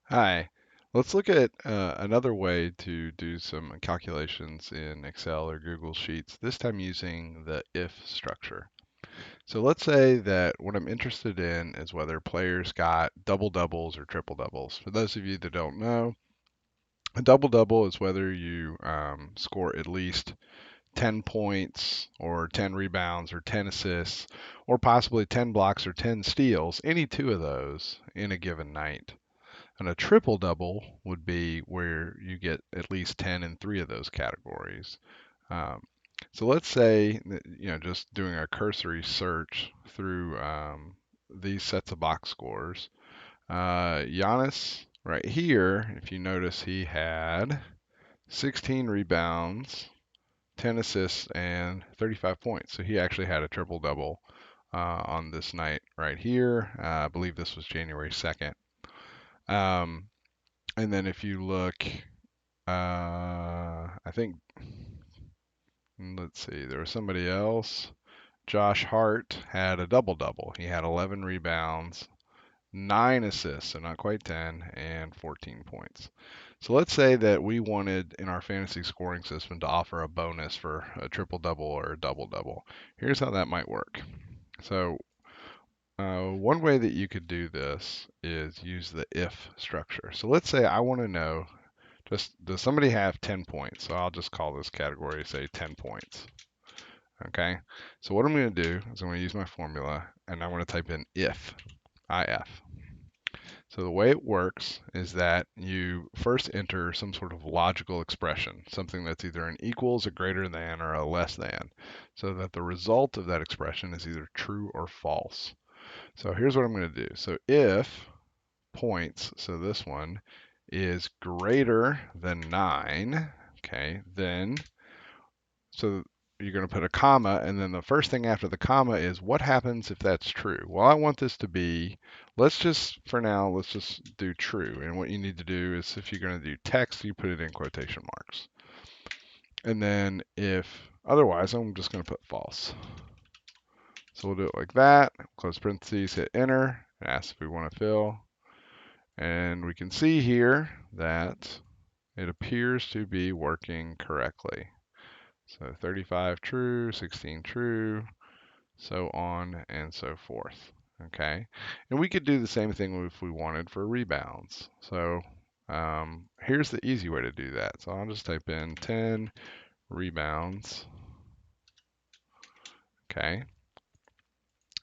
Hi. Let's look at another way to do some calculations in Excel or Google Sheets, this time using the if structure. So let's say that what I'm interested in is whether players got double doubles or triple doubles. For those of you that don't know, a double double is whether you score at least 10 points or 10 rebounds or 10 assists or possibly 10 blocks or 10 steals, any two of those in a given night. And a triple double would be where you get at least 10 in three of those categories. Um, so let's say that, just doing a cursory search through these sets of box scores. Giannis, right here, if you notice, he had 16 rebounds, 10 assists, and 35 points. So he actually had a triple double on this night right here. I believe this was January 2nd. Um, And then if you look, I think, let's see, there was somebody else. Josh Hart had a double double. He had 11 rebounds, 9 assists, so not quite 10, and 14 points. So let's say that we wanted in our fantasy scoring system to offer a bonus for a triple double or a double double. Here's how that might work. So one way that you could do this is use the if structure. So let's say I want to know, just does somebody have 10 points? So I'll just call this category, say 10 points. Okay. So what I'm going to do is I'm going to use my formula and I'm going to type in if. So the way it works is that you first enter some sort of logical expression, something that's either an equals, a greater than, or a less than, so that the result of that expression is either true or false. So here's what I'm going to do. So if points, so this one is greater than 9, okay, then, so you're going to put a comma, and then the first thing after the comma is what happens if that's true? Well, I want this to be, for now, let's just do true. And what you need to do is if you're going to do text, you put it in quotation marks. And then if otherwise, I'm just going to put false. So we'll do it like that, close parentheses, hit enter, and ask if we want to fill. And we can see here that it appears to be working correctly. So 35 true, 16 true, so on and so forth. Okay, and we could do the same thing if we wanted for rebounds. So here's the easy way to do that. So I'll just type in 10 rebounds. Okay,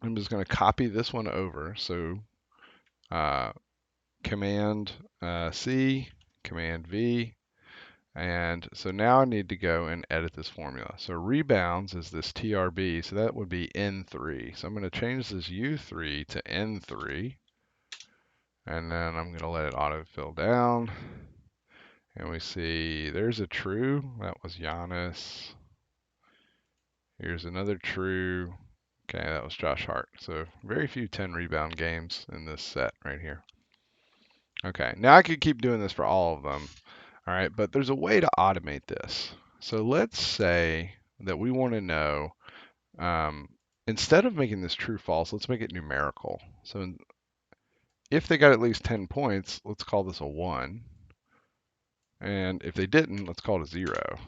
I'm just going to copy this one over. So uh, Command C, Command V, and so now I need to go and edit this formula. So rebounds is this TRB, so that would be N3. So I'm going to change this U3 to N3, and then I'm going to let it autofill down. And we see there's a true, that was Giannis. Here's another true. Okay, that was Josh Hart. So very few 10 rebound games in this set right here. Okay, now I could keep doing this for all of them. All right, but there's a way to automate this. So let's say that we want to know, um, instead of making this true false, let's make it numerical. So if they got at least 10 points, let's call this a 1. And if they didn't, let's call it a 0.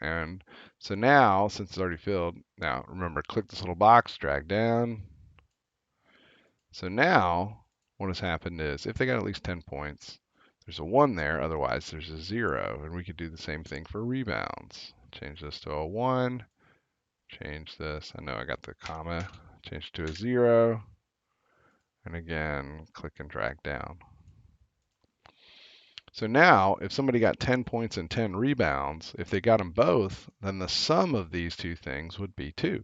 And so now, since it's already filled, now remember, click this little box, drag down. So now what has happened is if they got at least 10 points, there's a 1 there, otherwise there's a 0. And we could do the same thing for rebounds. Change this to a 1, change this, I know I got the comma, change it to a 0, and again, click and drag down. So now, if somebody got 10 points and 10 rebounds, if they got them both, then the sum of these two things would be 2.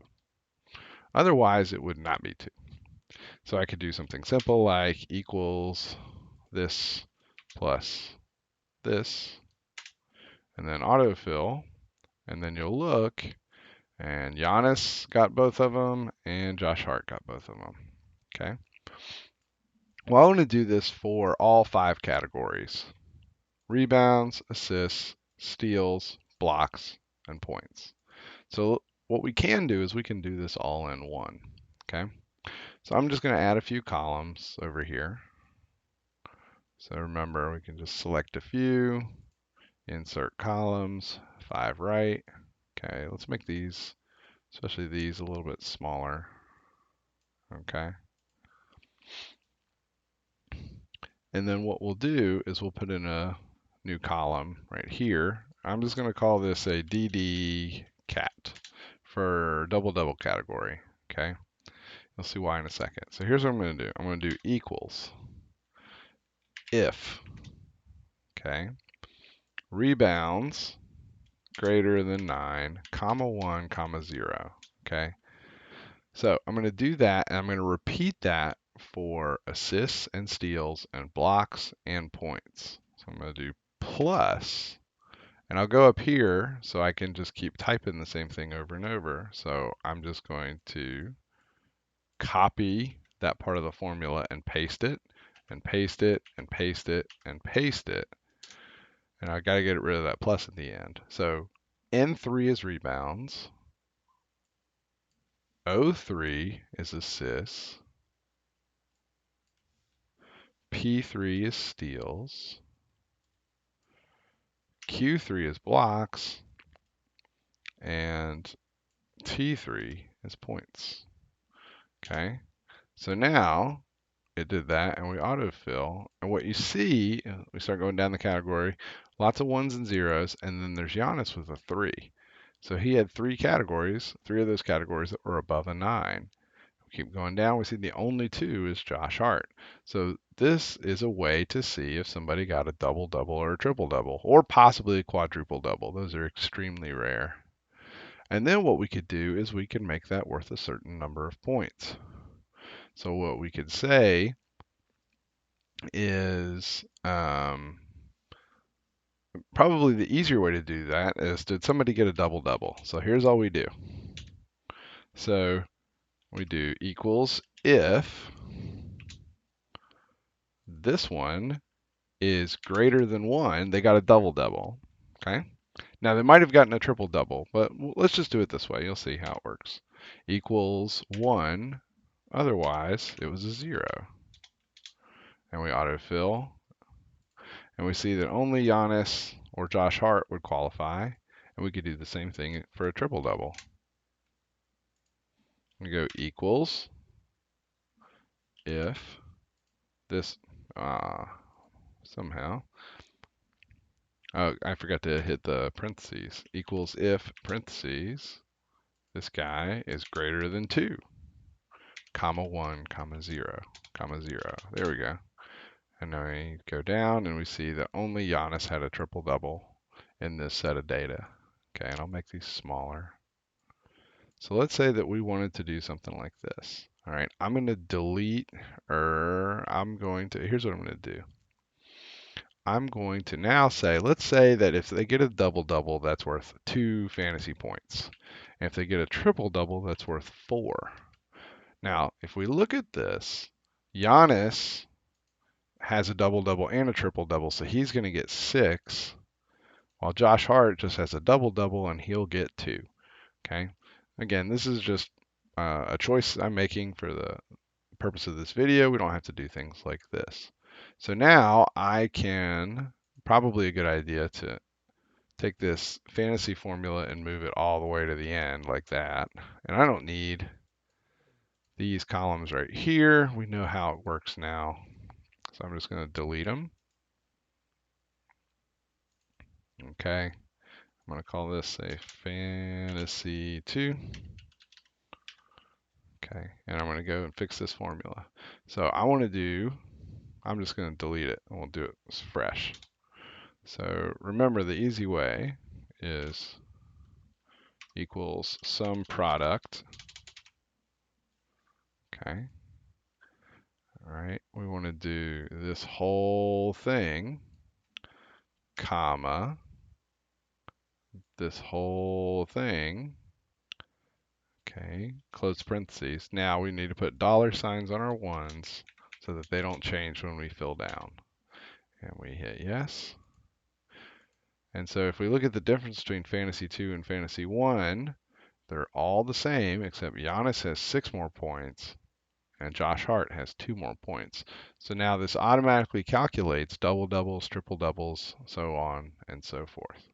Otherwise, it would not be 2. So I could do something simple like equals this plus this, and then autofill, and then you'll look, and Giannis got both of them, and Josh Hart got both of them. Okay. Well, I want to do this for all 5 categories: rebounds, assists, steals, blocks, and points. So what we can do is we can do this all in one. Okay. So I'm just going to add a few columns over here. So remember, we can just select a few, insert columns, 5 right. Okay, let's make these, especially these, a little bit smaller. Okay. And then what we'll do is we'll put in a new column right here. I'm just going to call this a DD cat for double double category. Okay. You'll see why in a second. So here's what I'm going to do. I'm going to do equals if, okay, rebounds greater than 9, comma 1, comma 0. Okay. So I'm going to do that, and I'm going to repeat that for assists and steals and blocks and points. So I'm going to do plus, and I'll go up here so I can just keep typing the same thing over and over. So I'm just going to copy that part of the formula and paste it, and paste it, and paste it, and paste it. And I got to get rid of that plus at the end. So N3 is rebounds, O3 is assists, P3 is steals, Q3 is blocks, and T3 is points. Okay, so now it did that, and we autofill. And what you see, we start going down the category, lots of ones and zeros, and then there's Giannis with a 3. So he had 3 categories, 3 of those categories that were above a 9. Keep going down, we see the only 2 is Josh Hart. So this is a way to see if somebody got a double double or a triple double, or possibly a quadruple double. Those are extremely rare. And then what we could do is we could make that worth a certain number of points. So what we could say is probably the easier way to do that is, did somebody get a double double? So here's all we do. So we do equals if this one is greater than 1, they got a double double. Okay. Now they might have gotten a triple double, but let's just do it this way. You'll see how it works. Equals 1, otherwise it was a 0. And we autofill, and we see that only Giannis or Josh Hart would qualify, and we could do the same thing for a triple double. We go equals if this somehow, oh, I forgot to hit the parentheses, equals if parentheses this guy is greater than 2, comma 1, comma 0, comma 0. There we go. And now we go down and we see that only Giannis had a triple double in this set of data. Okay, and I'll make these smaller. So let's say that we wanted to do something like this. All right, I'm going to delete, or here's what I'm going to do. I'm going to now say, let's say that if they get a double-double, that's worth 2 fantasy points. And if they get a triple-double, that's worth 4. Now, if we look at this, Giannis has a double-double and a triple-double, so he's going to get 6, while Josh Hart just has a double-double and he'll get 2. Okay? Again, this is just a choice I'm making for the purpose of this video. We don't have to do things like this. So now I can, probably a good idea to take this fantasy formula and move it all the way to the end like that. And I don't need these columns right here. We know how it works now. So I'm just going to delete them. Okay. I'm going to call this a fantasy 2. Okay. And I'm going to go and fix this formula. So I'm just going to delete it and we'll do it fresh. So remember, the easy way is equals sum product. Okay. All right. We want to do this whole thing, comma, this whole thing. Okay. Close parentheses. Now we need to put dollar signs on our ones so that they don't change when we fill down. And we hit yes. And so if we look at the difference between Fantasy 2 and Fantasy 1, they're all the same, except Giannis has 6 more points and Josh Hart has 2 more points. So now this automatically calculates double doubles, triple doubles, so on and so forth.